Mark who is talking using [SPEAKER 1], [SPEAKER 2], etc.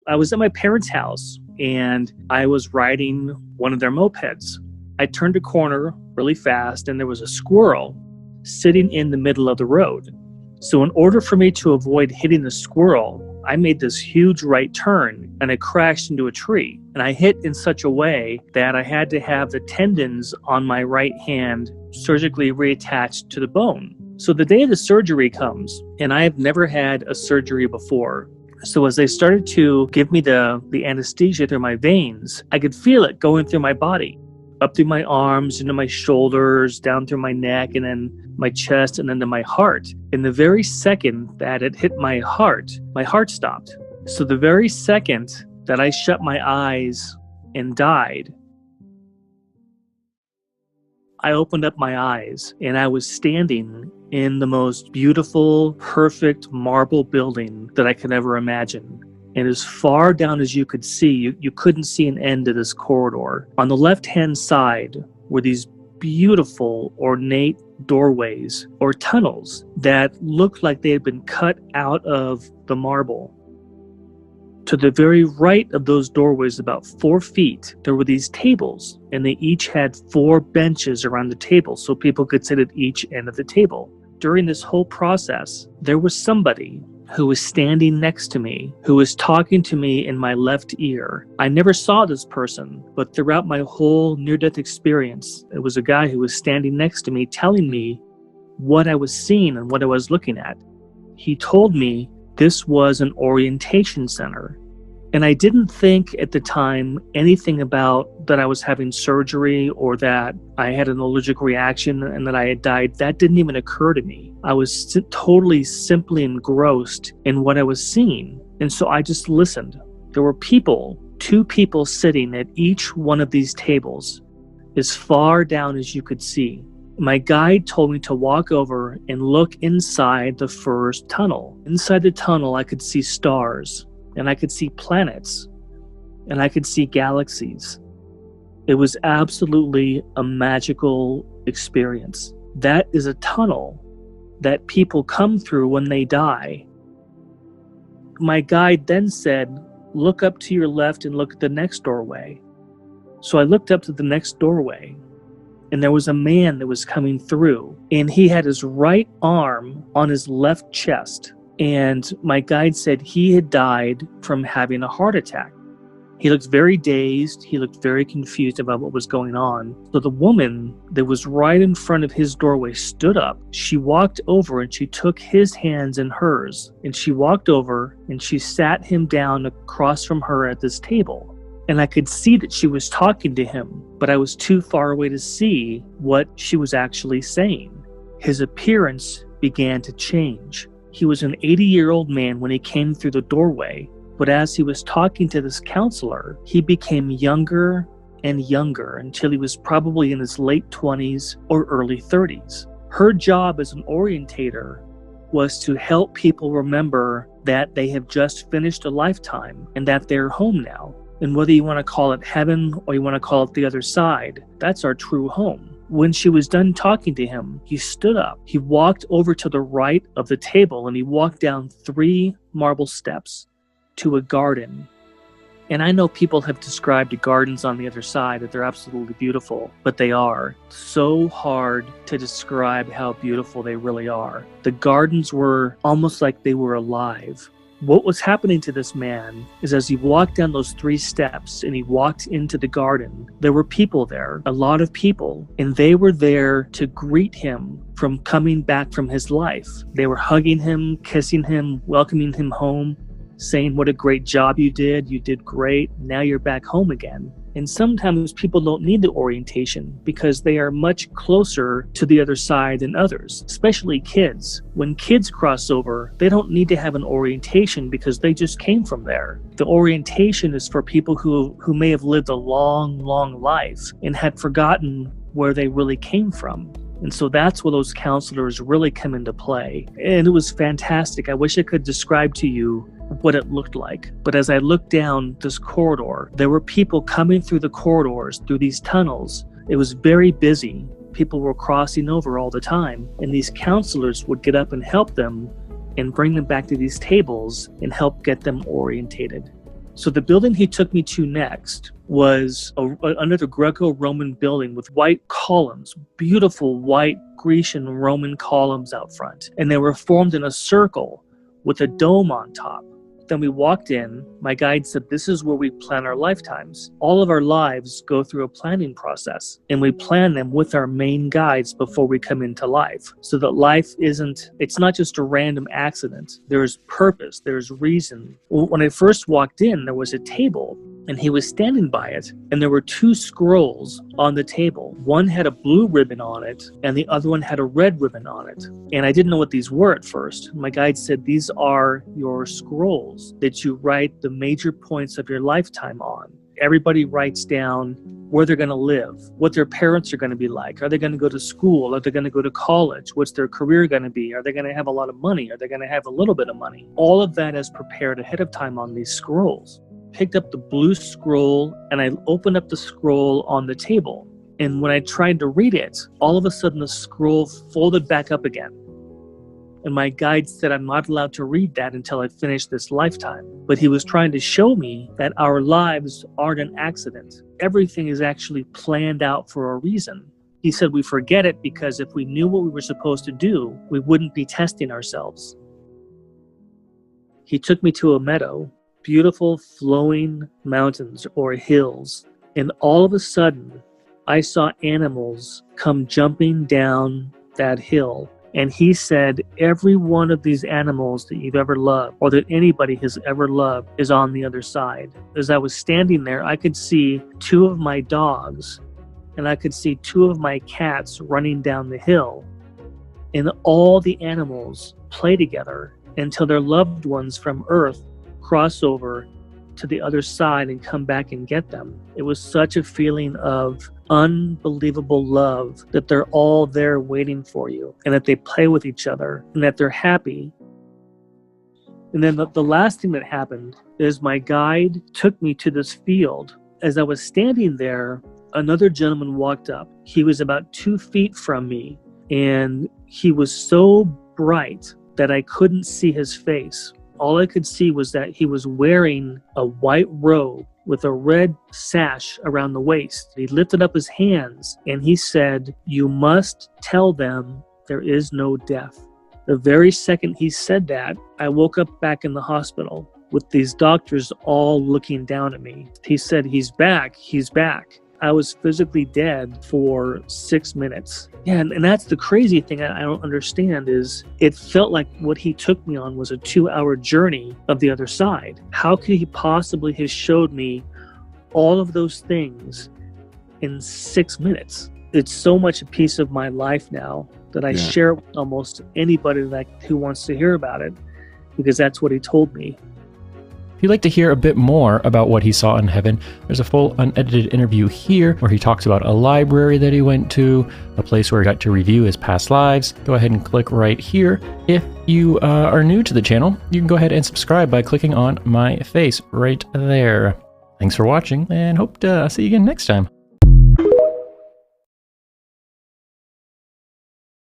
[SPEAKER 1] I was at my parents' house and I was riding one of their mopeds. I turned a corner really fast and there was a squirrel sitting in the middle of the road. So in order for me to avoid hitting the squirrel, I made this huge right turn and I crashed into a tree. And I hit in such a way that I had to have the tendons on my right hand surgically reattached to the bone. So the day of the surgery comes, and I have never had a surgery before. So as they started to give me the anesthesia through my veins, I could feel it going through my body, up through my arms, into my shoulders, down through my neck, and then my chest, and then to my heart. In the very second that it hit my heart stopped. So the very second that I shut my eyes and died, I opened up my eyes and I was standing in the most beautiful, perfect marble building that I could ever imagine. And as far down as you could see, you couldn't see an end to this corridor. On the left-hand side were these beautiful, ornate doorways or tunnels that looked like they had been cut out of the marble. To the very right of those doorways, about 4 feet, there were these tables, and they each had 4 benches around the table so people could sit at each end of the table. During this whole process, there was somebody who was standing next to me, who was talking to me in my left ear. I never saw this person, but throughout my whole near-death experience, it was a guy who was standing next to me telling me what I was seeing and what I was looking at. He told me this was an orientation center. And I didn't think at the time anything about that I was having surgery or that I had an allergic reaction and that I had died. That didn't even occur to me. I was totally simply engrossed in what I was seeing. And so I just listened. There were 2 people sitting at each one of these tables, as far down as you could see. My guide told me to walk over and look inside the first tunnel. Inside the tunnel, I could see stars, and I could see planets, and I could see galaxies. It was absolutely a magical experience. That is a tunnel that people come through when they die. My guide then said, look up to your left and look at the next doorway. So I looked up to the next doorway, and there was a man that was coming through, and he had his right arm on his left chest. And my guide said he had died from having a heart attack. He looked very dazed. He looked very confused about what was going on. So the woman that was right in front of his doorway stood up. She walked over and she took his hands in hers. And she walked over and she sat him down across from her at this table. And I could see that she was talking to him, but I was too far away to see what she was actually saying. His appearance began to change. He was an 80-year-old man when he came through the doorway, but as he was talking to this counselor, he became younger and younger until he was probably in his late 20s or early 30s. Her job as an orientator was to help people remember that they have just finished a lifetime and that they're home now. And whether you want to call it heaven or you want to call it the other side, that's our true home. When she was done talking to him, he stood up. He walked over to the right of the table and he walked down 3 marble steps to a garden. And I know people have described the gardens on the other side that they're absolutely beautiful, but they are so hard to describe how beautiful they really are. The gardens were almost like they were alive. What was happening to this man is as he walked down those 3 steps and he walked into the garden, there were people there, a lot of people, and they were there to greet him from coming back from his life. They were hugging him, kissing him, welcoming him home, saying, what a great job you did great, now you're back home again. And sometimes people don't need the orientation because they are much closer to the other side than others, especially kids. When kids cross over, they don't need to have an orientation because they just came from there. The orientation is for people who may have lived a long, long life and had forgotten where they really came from. And so that's where those counselors really come into play. And it was fantastic. I wish I could describe to you what it looked like. But as I looked down this corridor, there were people coming through the corridors, through these tunnels. It was very busy. People were crossing over all the time. And these counselors would get up and help them and bring them back to these tables and help get them orientated. So the building he took me to next was another Greco-Roman building with white columns, beautiful white Grecian Roman columns out front. And they were formed in a circle with a dome on top. Then we walked in. My guide said, this is where we plan our lifetimes. All of our lives go through a planning process, and we plan them with our main guides before we come into life, so that life it's not just a random accident. There's purpose, there's reason. When I first walked in, there was a table, and he was standing by it, and there were 2 scrolls on the table. One had a blue ribbon on it, and the other one had a red ribbon on it. And I didn't know what these were at first. My guide said, these are your scrolls that you write the major points of your lifetime on. Everybody writes down where they're going to live, what their parents are going to be like. Are they going to go to school? Are they going to go to college? What's their career going to be? Are they going to have a lot of money? Are they going to have a little bit of money? All of that is prepared ahead of time on these scrolls. Picked up the blue scroll, and I opened up the scroll on the table. And when I tried to read it, all of a sudden the scroll folded back up again. And my guide said, I'm not allowed to read that until I finish this lifetime. But he was trying to show me that our lives aren't an accident. Everything is actually planned out for a reason. He said we forget it because if we knew what we were supposed to do, we wouldn't be testing ourselves. He took me to a meadow, beautiful flowing mountains or hills. And all of a sudden, I saw animals come jumping down that hill. And he said, every one of these animals that you've ever loved, or that anybody has ever loved, is on the other side. As I was standing there, I could see 2 of my dogs, and I could see 2 of my cats running down the hill. And all the animals play together until their loved ones from Earth cross over to the other side and come back and get them. It was such a feeling of unbelievable love that they're all there waiting for you, and that they play with each other, and that they're happy. And then the last thing that happened is my guide took me to this field. As I was standing there, another gentleman walked up. He was about 2 feet from me, and he was so bright that I couldn't see his face. All I could see was that he was wearing a white robe with a red sash around the waist. He lifted up his hands and he said, you must tell them there is no death. The very second he said that, I woke up back in the hospital with these doctors all looking down at me. He said, he's back, he's back. I was physically dead for 6 minutes. Yeah, and that's the crazy thing I don't understand is it felt like what he took me on was a 2-hour journey of the other side. How could he possibly have showed me all of those things in 6 minutes? It's so much a piece of my life now that I share it with almost anybody who wants to hear about it, because that's what he told me.
[SPEAKER 2] If you'd like to hear a bit more about what he saw in heaven, there's a full unedited interview here where he talks about a library that he went to, a place where he got to review his past lives. Go ahead and click right here. If you are new to the channel, you can go ahead and subscribe by clicking on my face right there. Thanks for watching, and hope to see you again next time.